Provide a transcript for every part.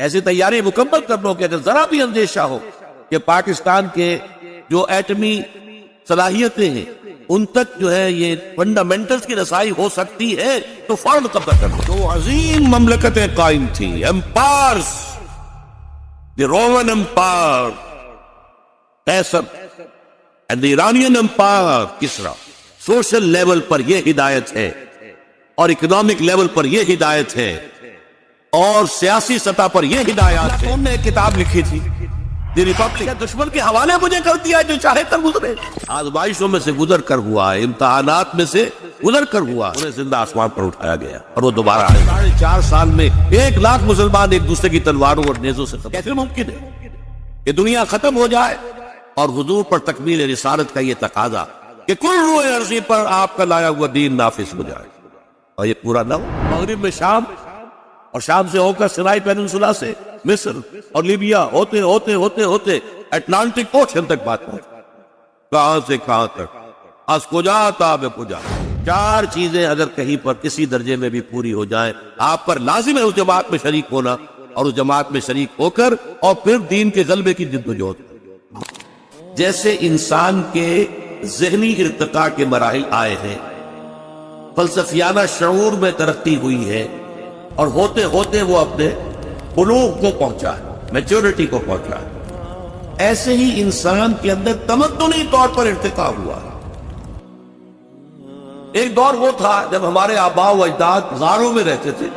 ایسی تیاری مکمل کر لو کہ اگر ذرا بھی اندیشہ ہو کہ پاکستان کے جو ایٹمی صلاحیتیں ہیں ان تک جو ہے یہ فنڈامنٹلز کی رسائی ہو سکتی ہے تو فوراً قبضہ کر لو. جو عظیم مملکتیں قائم تھی، ایمپائرز، دی رومن امپائر قیصر اینڈ دی ایرانین امپائر کسرا، سوشل لیول پر یہ ہدایت ہے اور اکنامک لیول پر یہ ہدایت ہے اور سیاسی سطح پر یہ ہدایات ہے. انہوں نے ایک کتاب لکھی تھی دی ریپبلک، دشمن کے حوالے مجھے کر دیا جو چاہے کر گزرے. آزمائشوں میں سے گزر کر ہوا ہے، امتحانات میں سے گزر کر ہوا، انہیں زندہ آسمان پر اٹھایا گیا اور وہ دوبارہ آئے. 4.5 سال میں 1 لاکھ مسلمان ایک دوسرے کی تلواروں اور نیزوں سے ختم. کیسے ممکن ہے کہ دنیا ختم ہو جائے اور حضور پر تکمیل رسالت کا یہ تقاضا کہ کل روح عرضی پر آپ کا لایا ہوا دین نافذ ہو جائے اور یہ پورا نہ ہو. مغرب میں شام اور شام سے ہو کر سینائی پیننسولا سے مصر اور لیبیا ہوتے ہوتے ہوتے ہوتے اٹلانٹک اوشن تک بات پہنچ. کہاں سے کہاں تک، از کجا تا بے کجا. 4 چیزیں اگر کہیں پر کسی درجے میں بھی پوری ہو جائیں، آپ پر لازم ہے اس جماعت میں شریک ہونا اور اس جماعت میں شریک ہو کر اور پھر دین کے غلبے کی جدوجہد. جیسے انسان کے ذہنی ارتقاء کے مراحل آئے ہیں، فلسفیانہ شعور میں ترقی ہوئی ہے اور ہوتے ہوتے وہ اپنے بلوغ کو پہنچا ہے، میچورٹی کو پہنچا ہے، ایسے ہی انسان کے اندر تمدنی طور پر ارتقاء ہوا. ایک دور وہ تھا جب ہمارے آباء و اجداد غاروں میں رہتے تھے،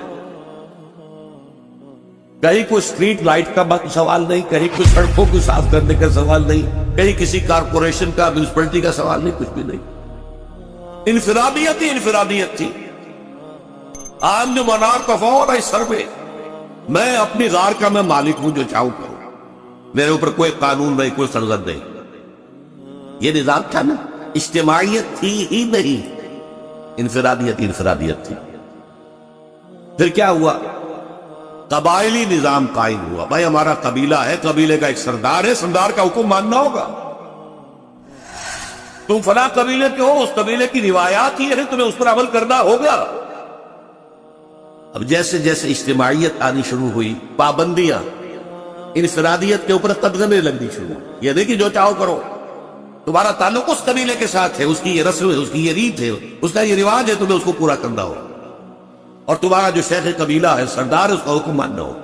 کہیں کوئی اسٹریٹ لائٹ کا سوال نہیں، کہیں کوئی سڑکوں کو صاف کرنے کا سوال نہیں، کہیں کسی کارپوریشن کا میونسپلٹی کا سوال نہیں، کچھ بھی نہیں. انفرادیت ہی انفرادیت تھی. عام جو منار کا فور ہے سر پہ، میں اپنی غار کا میں مالک ہوں، جو چاہوں کروں، میرے اوپر کوئی قانون نہیں، کوئی سرزد نہیں. یہ نظام تھا نا، اجتماعیت تھی ہی نہیں، انفرادیت انفرادیت تھی. پھر کیا ہوا؟ قبائلی نظام قائم ہوا. بھائی ہمارا قبیلہ ہے، قبیلے کا ایک سردار ہے، سردار کا حکم ماننا ہوگا. تم فلاں قبیلے کے ہو، اس قبیلے کی روایات ہی ہے، تمہیں اس پر عمل کرنا ہوگا. اب جیسے جیسے اجتماعیت آنی شروع ہوئی، پابندیاں انفرادیت کے اوپر قدغنیں لگنی شروع. یہ نہیں کہ جو چاہو کرو، تمہارا تعلق اس قبیلے کے ساتھ ہے، اس کی یہ رسم ہے، اس کی یہ ریت ہے، اس کا یہ رواج ہے، تمہیں اس کو پورا کرنا ہو. اور تمہارا جو شیخ قبیلہ ہے، سردار ہے، اس کا حکم ماننا ہو.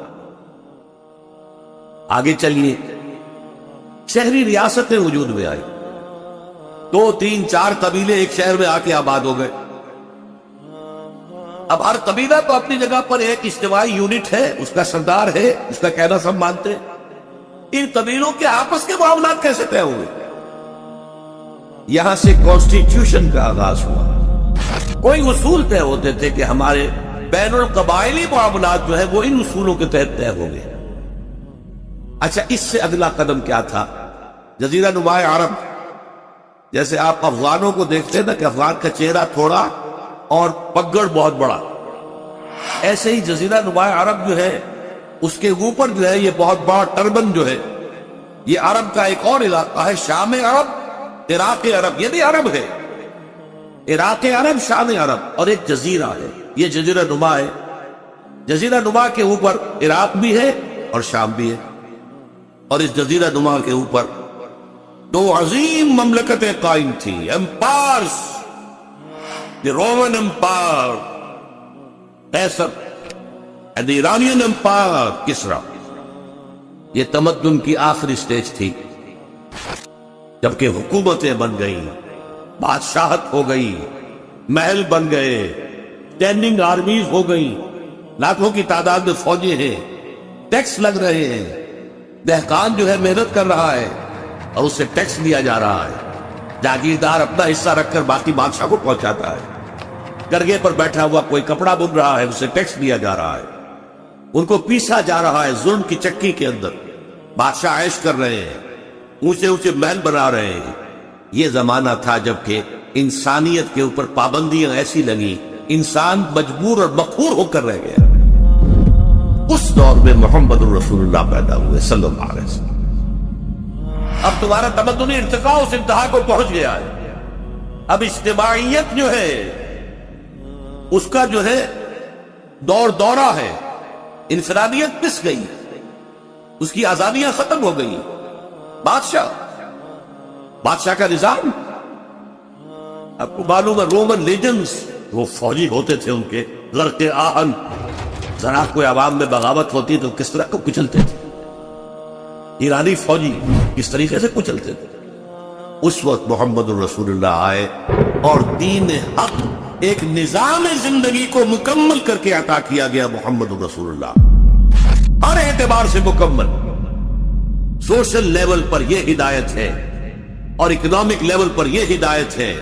آگے چلیے، شہری ریاستیں وجود میں آئی. 2 3 4 قبیلے ایک شہر میں آ کے آباد ہو گئے. اب ہر قبیلہ تو اپنی جگہ پر ایک اجتماعی یونٹ ہے، اس کا سردار ہے، اس کا کہنا سب مانتے ہیں. ان قبیلوں کے آپس کے معاملات کیسے طے ہوئے؟ یہاں سے کانسٹیٹیوشن کا آغاز ہوا. کوئی اصول طے ہوتے تھے کہ ہمارے بین القبائلی معاملات جو ہے وہ ان اصولوں کے تحت طے ہو گئے. اچھا، اس سے اگلا قدم کیا تھا؟ جزیرہ نما عرب، جیسے آپ افغانوں کو دیکھتے ہیں نا کہ افغان کا چہرہ تھوڑا اور پگڑ بہت بڑا، ایسے ہی جزیرہ نما عرب جو ہے اس کے اوپر جو ہے یہ بہت بڑا ٹربن جو ہے، یہ عرب کا ایک اور علاقہ ہے، شام عرب، عراق عرب. یہ بھی عرب ہے، عراق عرب، شام عرب، اور ایک جزیرہ ہے، یہ جزیرہ نما ہے. جزیرہ نما کے اوپر عراق بھی ہے اور شام بھی ہے، اور اس جزیرہ نما کے اوپر 2 عظیم مملکتیں قائم تھیں، ایمپائرز، دی رومن امپائر قیصر اینڈ دی ایرانین امپائر کسرا. یہ تمدن کی آخری سٹیج تھی، جبکہ حکومتیں بن گئیں، بادشاہت ہو گئی، محل بن گئے، اسٹینڈنگ آرمیز ہو گئیں، لاکھوں کی تعداد میں فوجیں ہیں، ٹیکس لگ رہے ہیں، دہقان جو ہے محنت کر رہا ہے اور اس سے ٹیکس لیا جا رہا ہے، جاگیردار اپنا حصہ رکھ کر باقی بادشاہ کو پہنچاتا ہے، کرگے پر بیٹھا ہوا کوئی کپڑا بن رہا ہے، اسے ٹیکس لیا جا رہا ہے، ان کو پیسا جا رہا ہے ظلم کی چکی کے اندر، بادشاہ عیش کر رہے ہیں، اونچے اونچے محل بنا رہے ہیں. یہ زمانہ تھا جب کہ انسانیت کے اوپر پابندیاں ایسی لگی، انسان مجبور اور مقہور ہو کر رہ گیا. اس دور میں محمد الرسول اللہ پیدا ہوئے صلی اللہ علیہ وسلم. اب تمہارا تمدنی ارتقاء اس انتہا کو پہنچ گیا ہے. اب اجتماعیت جو ہے اس کا جو ہے دورہ ہے، انفرادیت پس گئی. اس کی آزادیاں ختم ہو گئی. بادشاہ کا نظام. آپ کو معلوم ہے رومن لیجنز وہ فوجی ہوتے تھے، ان کے غرق آہن، ذرا کوئی عوام میں بغاوت ہوتی تو کس طرح کو کچلتے تھے. ایرانی فوجی کس طریقے سے کچلتے تھے. اس وقت محمد الرسول اللہ آئے اور دین حق ایک نظام زندگی کو مکمل کر کے عطا کیا گیا. محمد الرسول اللہ ہر اعتبار سے مکمل. سوشل لیول پر یہ ہدایت ہے اور اکنامک لیول پر یہ ہدایت ہے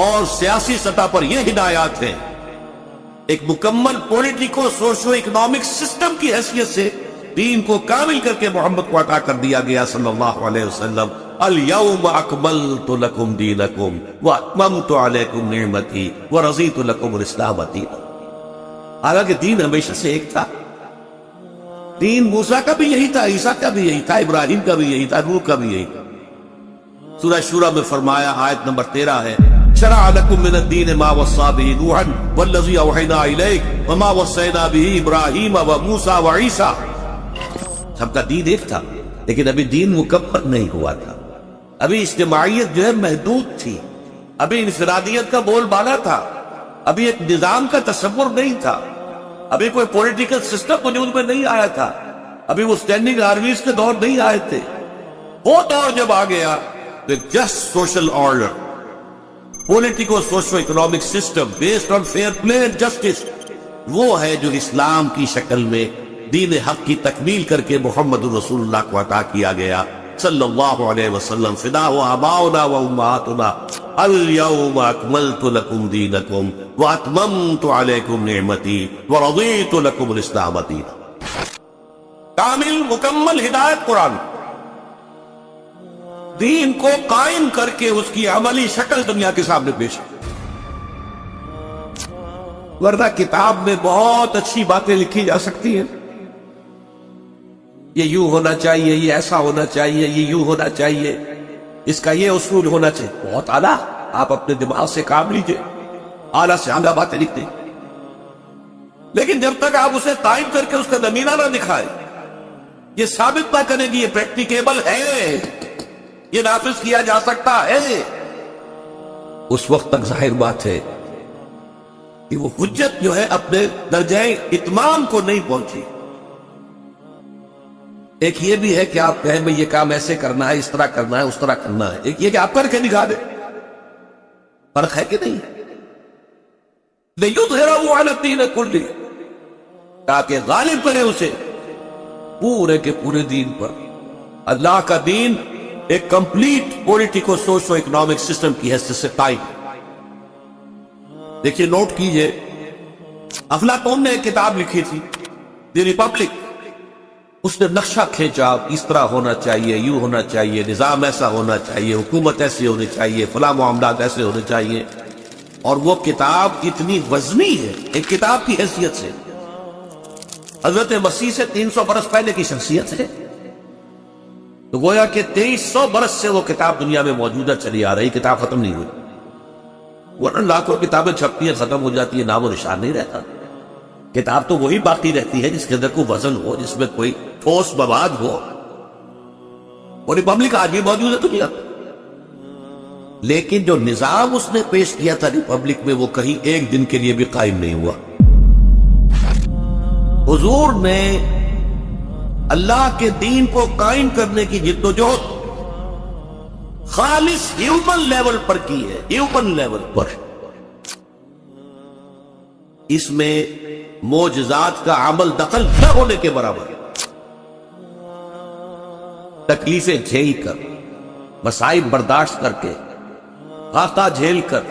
اور سیاسی سطح پر یہ ہدایات ہیں. ایک مکمل پولیٹیکو سوشو اکنامک سسٹم کی حیثیت سے دین کو کامل کر کے محمد کو عطا کر دیا گیا صلی اللہ علیہ وسلم. الیوم اکملت لکم دینکم واتممت علیکم نعمتی ورضیت لکم الاسلام دینا. حالانکہ دین ہمیشہ سے ایک تھا. دین موسیٰ کا بھی یہی تھا، عیسیٰ کا بھی یہی تھا، ابراہیم کا بھی یہی تھا، نوح کا بھی یہی تھا. سورہ شورى میں فرمایا، آیت نمبر 13 ہے، شرع لکم من الدین ما وصى به نوحا والذی اوحینا الیک وما وصینا به ابراہیم وموسیٰ وعیسیٰ. سب کا دین ایک تھا، لیکن ابھی دین مکمل نہیں ہوا تھا. ابھی اجتماعیت جو ہے محدود تھی، ابھی انفرادیت کا بول بالا تھا، ابھی ایک نظام کا تصور نہیں تھا، ابھی کوئی پولیٹیکل سسٹم وجود میں نہیں آیا تھا، ابھی وہ اسٹینڈنگ آرمیز کے دور نہیں آئے تھے. وہ دور جب آ گیا تو just social order, politico socio economic system based on fair play and justice, وہ ہے جو اسلام کی شکل میں دین حق کی تکمیل کر کے محمد الرسول اللہ کو عطا کیا گیا صلی اللہ علیہ وسلم. فداہ آباؤنا و امہاتنا الیوم اکملت لکم دینکم واتممت علیکم نعمتی ورضیت لکم الاسلام دینا. کامل مکمل ہدایت قرآن، دین کو قائم کر کے اس کی عملی شکل دنیا کے سامنے پیش. ورنہ کتاب میں بہت اچھی باتیں لکھی جا سکتی ہیں، یہ یوں ہونا چاہیے، یہ ایسا ہونا چاہیے، یہ یوں ہونا چاہیے، اس کا یہ اصول ہونا چاہیے. بہت اعلیٰ، آپ اپنے دماغ سے کام لیجئے، اعلیٰ سے اعلیٰ باتیں لکھ دیں. لیکن جب تک آپ اسے قائم کر کے اس کا نمونہ نہ دکھائیں، یہ ثابت نہ کریں کہ یہ پریکٹیکیبل ہے، یہ نافذ کیا جا سکتا ہے، اس وقت تک ظاہر بات ہے کہ وہ حجت جو ہے اپنے درجہ اتمام کو نہیں پہنچی. ایک یہ بھی ہے کہ آپ کہیں میں یہ کام ایسے کرنا ہے، اس طرح کرنا ہے، اس طرح کرنا ہے. ایک یہ کہ آپ کر کے دکھا دیں. فرق ہے کہ نہیں؟ لِيُظْهِرَهُ عَلَى الدِّينِ كُلِّهِ، تاکہ غالب کرے اسے پورے کے پورے دین پر. اللہ کا دین ایک complete politico socio economic system کی حیثیت سے قائم. دیکھیے، نوٹ کیجئے، افلاطون نے ایک کتاب لکھی تھی دی ریپبلک. اس نے نقشہ کھینچا، اس طرح ہونا چاہیے، یوں ہونا چاہیے، نظام ایسا ہونا چاہیے، حکومت ایسی ہونی چاہیے، فلاں معاملات ایسے ہونے چاہیے. اور وہ کتاب اتنی وزنی ہے ایک کتاب کی حیثیت سے. حضرت مسیح سے 300 برس پہلے کی شخصیت ہے، تو گویا کہ 2300 برس سے وہ کتاب دنیا میں موجودہ چلی آ رہی، کتاب ختم نہیں ہوئی. ورنہ لاکھوں کتابیں چھپتی ہیں، ختم ہو جاتی ہے، نام و نشان نہیں رہتا. کتاب تو وہی باقی رہتی ہے جس کے اندر کوئی وزن ہو، جس میں کوئی ٹھوس مواد ہو. وہ ریپبلک آج بھی موجود ہے دنیا میں، لیکن جو نظام اس نے پیش کیا تھا ریپبلک میں، وہ کہیں ایک دن کے لیے بھی قائم نہیں ہوا. حضور نے اللہ کے دین کو قائم کرنے کی جدوجہد خالص ہیومن لیول پر کی ہے، ہیومن لیول پر. اس میں معجزات کا عمل دخل نہ ہونے کے برابر. تکلیفیں جھیل کر، مصائب برداشت کر کے، خاکہ جھیل کر،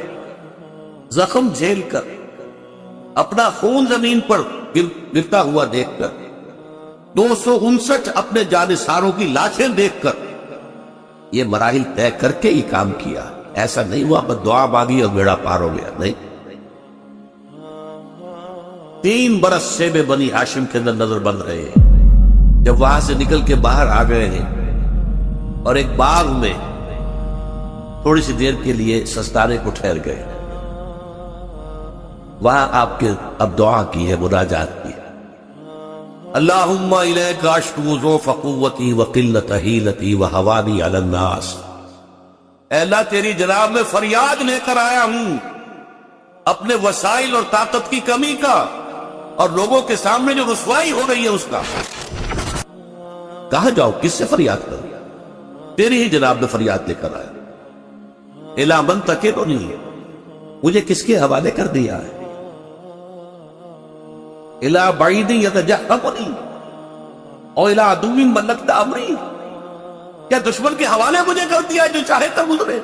زخم جھیل کر، اپنا خون زمین پر گرتا ہوا دیکھ کر، 259 اپنے جانثاروں کی لاشیں دیکھ کر، یہ مراحل طے کر کے ہی کام کیا. ایسا نہیں ہوا بس دعا مانگی اور بیڑا پار ہو گیا، نہیں. 3 برس شیب بنی ہاشم کے اندر نظر بند رہے ہیں. جب وہاں سے نکل کے باہر آ گئے ہیں اور ایک باغ میں تھوڑی سی دیر کے لیے سستانے کو ٹھہر گئے، وہاں آپ کے اب دعا کی ہے، مناجات کی ہے. اللہم الیک اشکو ضعف قوتی وقلت حیلتی وہوانی علی الناس، اے اللہ تیری جناب میں فریاد لے کر آیا ہوں اپنے وسائل اور طاقت کی کمی کا، اور لوگوں کے سامنے جو رسوائی ہو رہی ہے اس کا۔ کہاں جاؤ، کس سے فریاد کروں؟ تیری ہی جناب میں فریاد لے کر آیا۔ الی من تکلنی، مجھے کس کے حوالے کر دیا ہے؟ الی بعید یتجہمنی اور الی عدو ملکت امری، کیا دشمن کے حوالے مجھے کر دیا جو چاہے کر گزرے؟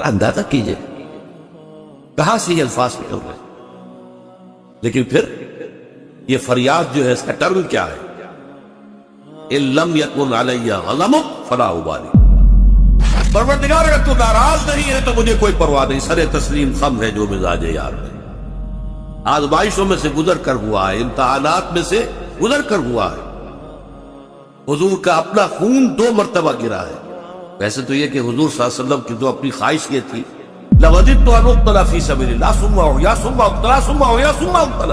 اندازہ کیجئے کہاں سے یہ الفاظ نکل رہے ہیں۔ لیکن پھر یہ فریاد جو ہے اس کا ٹرم کیا ہے؟ ان لم یکن علی غضبک فلا ابالی، پروردگار اگر تو ناراض نہیں ہے تو مجھے کوئی پرواہ نہیں، سر تسلیم خم ہے جو مزاج یار ہے۔ آزمائشوں میں سے گزر کر ہوا ہے، امتحانات میں سے گزر کر ہوا ہے۔ حضور کا اپنا خون 2 مرتبہ گرا ہے۔ ویسے تو یہ کہ حضور صلی اللہ علیہ وسلم کی تو اپنی خواہش یہ تھی، لَوَدِدْتُ أَنْ أُقْتَلَ فِي سَبِيلِ اللَّهِ ثُمَّ أُحْيَا ثُمَّ أُقْتَلَ ثُمَّ أُحْيَا ثُمَّ أُقْتَلَ،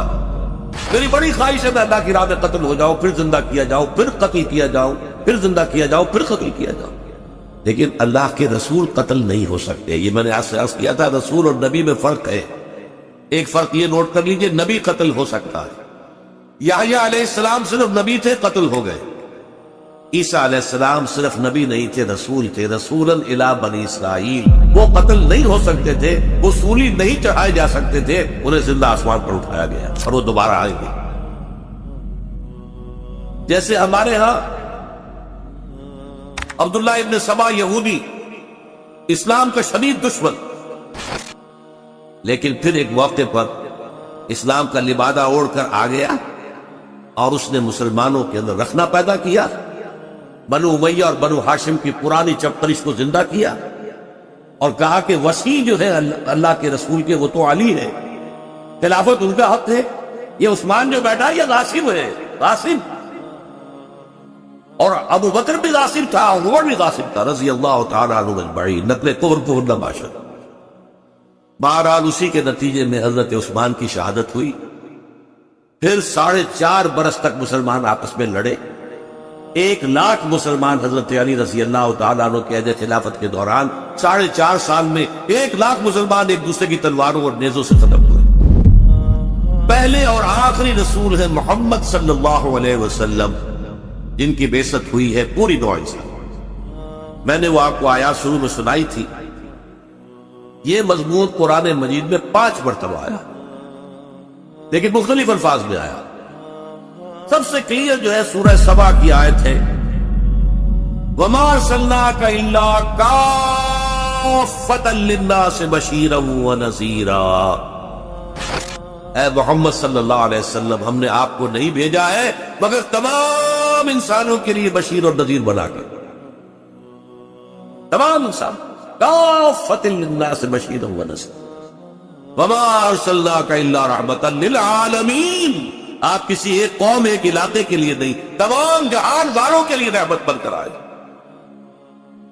میری بڑی خواہش ہے میں اللہ کی راہ میں قتل ہو جاؤں، پھر زندہ کیا جاؤں، پھر قتل کیا جاؤں، پھر زندہ کیا جاؤں، پھر قتل کیا جاؤں۔ لیکن اللہ کے رسول قتل نہیں ہو سکتے۔ یہ میں نے آج سے عرض کیا تھا، رسول اور نبی میں فرق ہے۔ ایک فرق یہ نوٹ کر لیجئے، نبی قتل ہو سکتا ہے۔ یحییٰ علیہ السلام صرف نبی تھے، قتل ہو گئے۔ عیسیٰ علیہ السلام صرف نبی نہیں تھے، رسول تھے، رسولاً الی بنی اسرائیل، وہ قتل نہیں ہو سکتے تھے، وہ سولی نہیں چڑھائے جا سکتے تھے، انہیں زندہ آسمان پر اٹھایا گیا اور وہ دوبارہ آئیں گے۔ جیسے ہمارے ہاں عبداللہ ابن سبا یہودی، اسلام کا شدید دشمن، لیکن پھر ایک موقع پر اسلام کا لبادہ اوڑھ کر آ گیا اور اس نے مسلمانوں کے اندر رکھنا پیدا کیا، بنو امیہ اور بنو ہاشم کی پرانی چپترش کو زندہ کیا، اور کہا کہ وسیع جو ہے اللہ کے رسول کے وہ تو علی ہے، خلافت ان کا حق ہے، یہ عثمان جو بیٹھا یہ غاصب ہے، غاصب، اور ابو بکر بھی غاصب تھا، عمر بھی غاصب تھا رضی اللہ تعالیٰ عنہ اجمعین، نقل کفر نہ باشد۔ بہرحال اسی کے نتیجے میں حضرت عثمان کی شہادت ہوئی۔ پھر 4.5 برس تک مسلمان آپس میں لڑے۔ 1,00,000 مسلمان حضرت علی رضی اللہ تعالیٰ عنہ کے عہد خلافت کے دوران 4.5 سال میں 1,00,000 مسلمان ایک دوسرے کی تلواروں اور نیزوں سے ختم ہوئے۔ پہلے اور آخری رسول ہے محمد صلی اللہ علیہ وسلم، جن کی بعثت ہوئی ہے پوری نوع انسان۔ میں نے وہ آپ کو آیات شروع میں سنائی تھی، یہ مضمون قرآن مجید میں 5 مرتبہ آیا، لیکن مختلف الفاظ میں آیا۔ سب سے کلیئر جو ہے سورہ سبا کی آیت ہے، وَمَا أَرْسَلْنَاكَ إِلَّا كَافَّةً لِلنَّاسِ بَشِيرًا وَنَذِيرًا، اے محمد صلی اللہ علیہ وسلم، ہم نے آپ کو نہیں بھیجا ہے مگر تمام انسانوں کے لیے بشیر اور نذیر بنا کے، تمام انسان، کافۃ للناس بشیرا ونذیرا، وما ارسلناک الا رحمۃ للعالمین، آپ کسی ایک قوم ایک علاقے کے لیے نہیں، تمام جہان والوں کے لیے رحمت بن کر آئے۔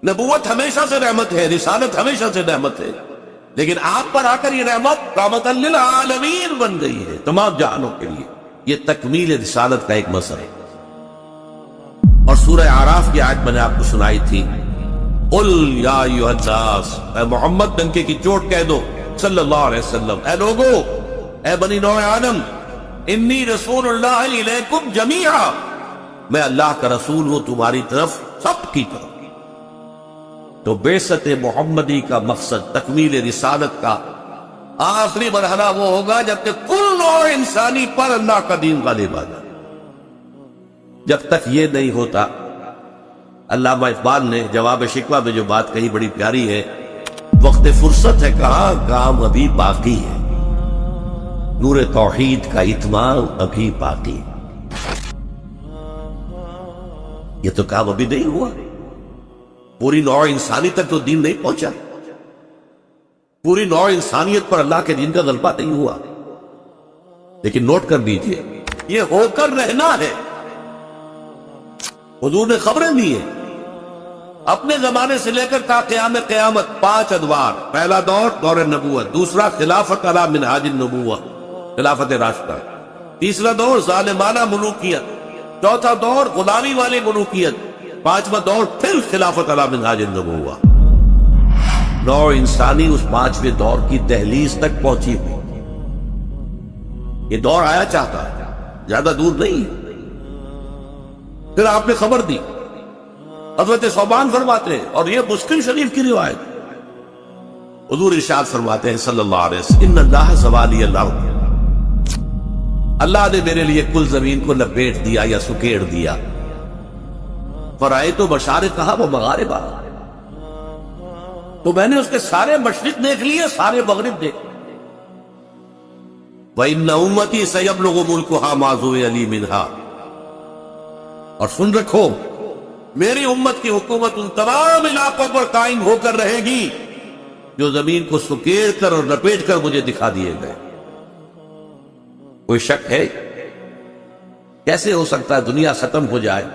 نبوت ہمیشہ سے رحمت ہے، رسالت ہمیشہ سے رحمت ہے، لیکن آپ پر آ کر یہ رحمت رحمت للعالمین بن گئی ہے، تمام جہانوں کے لیے۔ یہ تکمیل رسالت کا ایک مسئلہ ہے۔ اور سورہ اعراف کی آیت میں نے آپ کو سنائی تھی، قل یا ایھا الناس، اے محمد ڈنکے کی چوٹ کہہ دو صلی اللہ علیہ وسلم، اے لوگو، اے بنی نوع آدم، انی رسول اللہ الیکم جمیعا، میں اللہ کا رسول ہوں تمہاری طرف سب کی طرف۔ تو بعثت محمدی کا مقصد تکمیل رسالت کا آخری مرحلہ وہ ہوگا جب تک کل نوع انسانی پر اللہ کا دین غالب آ جائے۔ جب تک یہ نہیں ہوتا، علامہ اقبال نے جواب شکوہ میں جو بات کہی بڑی پیاری ہے، وقت فرصت ہے کہاں، کام ابھی باقی ہے، نور توحید کا اتمام ابھی باقی ہے۔ یہ تو کام ابھی نہیں ہوا، پوری نوع انسانی تک تو دین نہیں پہنچا، پوری نوع انسانیت پر اللہ کے دین کا غلبہ نہیں ہوا۔ لیکن نوٹ کر لیجئے، یہ ہو کر رہنا ہے۔ حضور نے خبریں دی ہیں اپنے زمانے سے لے کر تا قیام قیامت، 5 ادوار۔ پہلا دور دور نبوت، دوسرا خلافت علی منہاج النبوہ، خلافت راشدہ، تیسرا دور ظالمانہ ملوکیت، چوتھا دور غلامی والی ملوکیت، پانچواں دور پھر خلافت علی منہاج النبوہ۔ نوع انسانی اس پانچویں دور کی دہلیز تک پہنچی ہوئی۔ یہ دور آیا چاہتا ہے، زیادہ دور نہیں ہے۔ پھر آپ نے خبر دی، حضرت ثوبان فرماتے ہیں، اور یہ مسلم شریف کی روایت، حضور ارشاد فرماتے ہیں صلی اللہ علیہ وسلم، ان اللہ زوالی الارض، اللہ نے میرے لیے کل زمین کو لپیٹ دیا یا سکیڑ دیا۔ فرأیت مشارقہا و مغاربہا، تو میں نے اس کے سارے مشرق دیکھ لیے، سارے مغرب دیکھ۔ وَإِنَّ أُمَّتِي سَيَبْلُغُ مُلْكُهَا مَا زُوِّيَ لِي مِنْهَا، اور سن رکھو، میری امت کی حکومت ان تمام علاقوں پر قائم ہو کر رہے گی جو زمین کو سکیڑ کر اور لپیٹ کر مجھے دکھا دیے گئے۔ کوئی شک ہے؟ کیسے ہو سکتا ہے دنیا ختم ہو جائے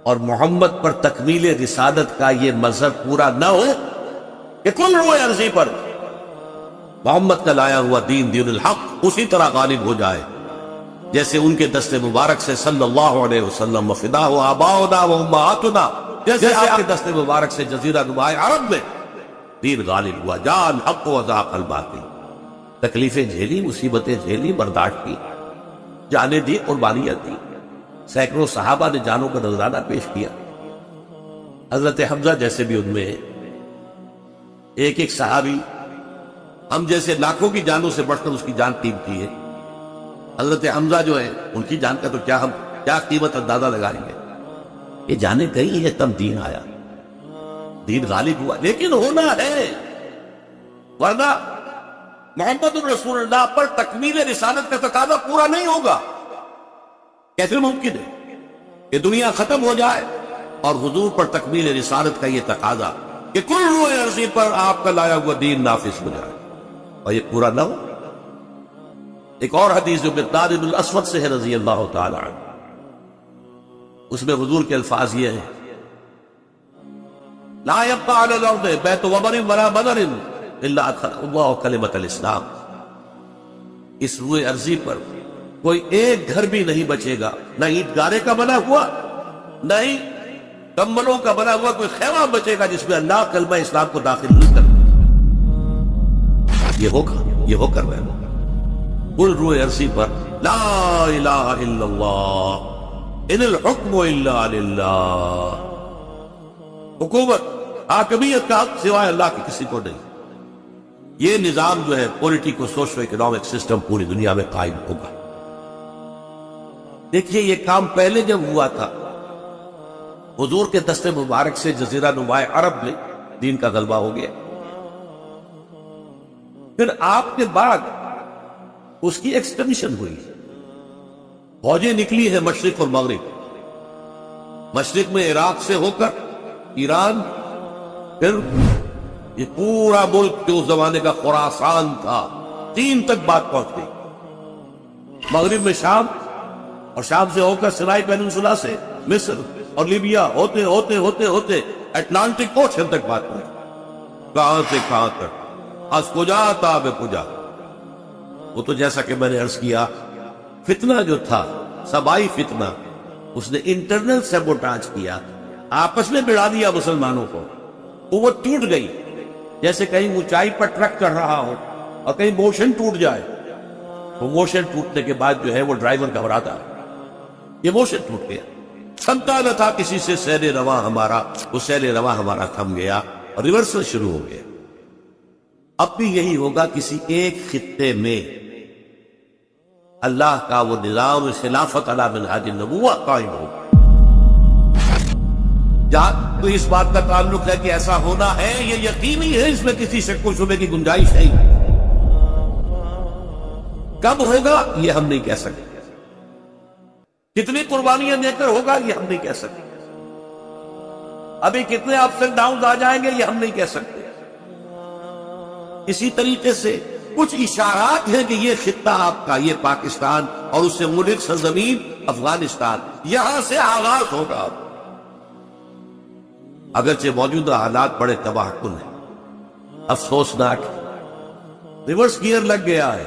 اور محمد پر تکمیل رسالت کا یہ مذہب پورا نہ ہو کہ کل روئے عرضی پر محمد کا لایا ہوا دین، دین الحق، اسی طرح غالب ہو جائے جیسے ان کے دست مبارک سے صلی اللہ علیہ وسلم وفداہ آباؤنا و امہاتنا، جیسے آپ کے دست مبارک سے جزیرہ نماء عرب میں دین غالب ہوا۔ جاء الحق وزاق الباطل، تکلیفیں جھیلی، مصیبتیں جھیلی، برداشت کی، جانیں دی، قربانیاں دی، سینکڑوں صحابہ نے جانوں کا نذرانہ پیش کیا۔ حضرت حمزہ جیسے بھی ان میں ایک ایک صحابی ہم جیسے لاکھوں کی جانوں سے بڑھ کر اس کی جان قیمتی ہے۔ حضرت حمزہ جو ہے ان کی جان کا تو ہم کیا قیمت اندازہ لگائیں گے۔ یہ جانیں گئی ہے تب دین آیا، دین غالب ہوا، لیکن ہونا ہے، ورنہ محمد الرسول اللہ پر تکمیل رسالت کا تقاضا پورا نہیں ہوگا۔ کیسے ممکن ہے کہ دنیا ختم ہو جائے اور حضور پر تکمیل رسالت کا یہ تقاضا کہ کل روئے عرضی پر آپ کا لایا ہوا دین نافذ ہو جائے اور یہ پورا نہ ہو۔ ایک اور حدیث جو مقداد بن الاسود سے ہے رضی اللہ تعالی عنہ، اس میں حضور کے الفاظ یہ ہیں، لا يبقى على الارض بیت وبر ولا بدر الا ادخل اللہ کلمۃ الاسلام، اس روئے عرضی پر کوئی ایک گھر بھی نہیں بچے گا، نہ اینٹ گارے کا بنا ہوا، نہ ہی کمبلوں کا بنا ہوا کوئی خیمہ بچے گا جس میں اللہ کلمہ اسلام کو داخل نہیں کرے۔ یہ ہوگا، یہ ہو کر رہے ہیں کل روئے عرضی پر لا الہ الا اللہ ان الحکم الا للہ، حکومت حاکمیت کا حق سوائے اللہ کے کسی کو نہیں۔ یہ نظام جو ہے پولیٹیکو سوشو اکنامک سسٹم پوری دنیا میں قائم ہوگا۔ دیکھیے یہ کام پہلے جب ہوا تھا حضور کے دست مبارک سے جزیرہ نماء عرب میں دین کا غلبہ ہو گیا، پھر آپ کے بعد اس کی ایکسٹینشن ہوئی، فوجیں نکلی ہے مشرق اور مغرب، مشرق میں عراق سے ہو کر ایران، پھر یہ پورا ملک جو اس زمانے کا خراسان تھا چین تک بات پہنچ گئی، مغرب میں شام، اور شام سے ہو کر سنائی پیننسولا سے مصر اور لیبیا ہوتے ہوتے ہوتے ہوتے اٹلانٹک اوشن تک بات پہنچ، کہاں سے کہاں تک، از کجا تا بے کجا۔ وہ تو جیسا کہ میں نے عرض کیا، فتنہ جو تھا سبائی فتنہ، اس نے انٹرنل سیبوٹاج کیا، آپس میں بڑھا دیا مسلمانوں کو، وہ ٹوٹ گئی، جیسے کہیں اونچائی پر ٹرک چڑھ رہا ہو اور کہیں موشن ٹوٹ جائے، وہ موشن ٹوٹنے کے بعد جو ہے وہ ڈرائیور گھبراتا ہے، یہ موشن ٹوٹ گیا، تھمتا نہ تھا کسی سے سیل رواں ہمارا، وہ سیل رواں ہمارا تھم گیا اور ریورسل شروع ہو گیا۔ اب بھی یہی ہوگا، کسی ایک خطے میں اللہ کا وہ نظام خلافت علی منہاج النبوہ قائم ہوگا۔ جہاں تو اس بات کا تعلق ہے کہ ایسا ہونا ہے، یہ یقینی ہے، اس میں کسی شک و شبے کی گنجائش نہیں۔ کب ہوگا یہ ہم نہیں کہہ سکتے، کتنی قربانیاں دے کر ہوگا یہ ہم نہیں کہہ سکتے، ابھی کتنے اپس اینڈ ڈاؤنز آ جائیں گے یہ ہم نہیں کہہ سکتے۔ اسی طریقے سے کچھ اشارات ہیں کہ یہ خطہ آپ کا، یہ پاکستان اور اس سے ملک سرزمین افغانستان، یہاں سے آغاز ہوگا۔ اگرچہ موجودہ حالات بڑے تباہ کن ہیں، افسوسناک، ریورس گیئر لگ گیا ہے،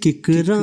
ਕਿਕਰਾਂ